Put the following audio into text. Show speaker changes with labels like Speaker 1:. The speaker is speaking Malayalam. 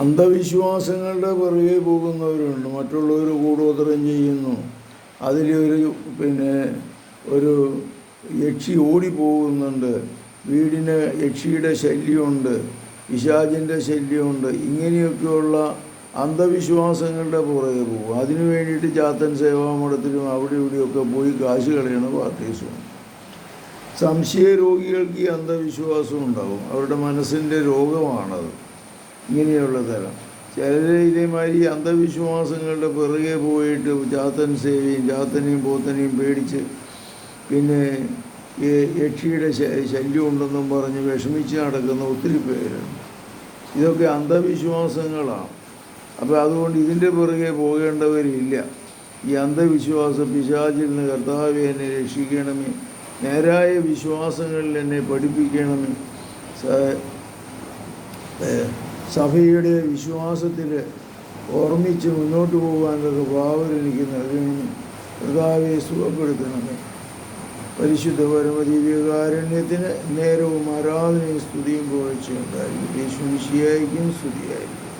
Speaker 1: അന്ധവിശ്വാസങ്ങളുടെ പുറകെ പോകുന്നവരുണ്ട്. മറ്റുള്ളവർ കൂടോത്രം ചെയ്യുന്നു, അതിലൊരു ഒരു യക്ഷി ഓടിപ്പോകുന്നുണ്ട്, വീടിന് യക്ഷിയുടെ ശല്യമുണ്ട്, പിശാചിൻ്റെ ശല്യമുണ്ട്, ഇങ്ങനെയൊക്കെയുള്ള അന്ധവിശ്വാസങ്ങളുടെ പുറകെ പോകും. അതിനു വേണ്ടിയിട്ട് ചാത്തൻ സേവാമഠത്തിലും അവിടെ ഇവിടെയൊക്കെ പോയി കാശ് കളയണ പാർട്ടീസും. സംശയരോഗികൾക്ക് ഈ അന്ധവിശ്വാസം ഉണ്ടാകും, അവരുടെ മനസ്സിൻ്റെ രോഗമാണത്. ഇങ്ങനെയുള്ള തരം ചിലർ ഇതേമാതിരി അന്ധവിശ്വാസങ്ങളുടെ പിറകെ പോയിട്ട് ചാത്തൻ സേവയും ചാത്തനെയും പോത്തനെയും പേടിച്ച് യക്ഷിയുടെ ശല്യം ഉണ്ടെന്നും പറഞ്ഞ് വിഷമിച്ച് നടക്കുന്ന ഒത്തിരി പേരുണ്ട്. ഇതൊക്കെ അന്ധവിശ്വാസങ്ങളാണ്. അപ്പോൾ അതുകൊണ്ട് ഇതിൻ്റെ പിറകെ പോകേണ്ടവരില്ല. ഈ അന്ധവിശ്വാസ പിശാചിൽ നിന്ന് കർത്താവേ എന്നെ രക്ഷിക്കണമേ, നേരായ വിശ്വാസങ്ങളിൽ എന്നെ പഠിപ്പിക്കണമേ, സഭയുടെ വിശ്വാസത്തിൽ ഓർമ്മിച്ച് മുന്നോട്ട് പോകാനൊക്കെ ഭാവം എനിക്ക് നൽകണമേ, കർത്താവെ സുഖപ്പെടുത്തണമേ. പരിശുദ്ധ പരമദിവ്യകാരുണ്യത്തിന് നേരവും ആരാധനയും സ്തുതിയും പുകഴ്ചയുണ്ടായിരിക്കും. യേശു മിശിഹായ്ക്കും സ്തുതിയായിരിക്കും.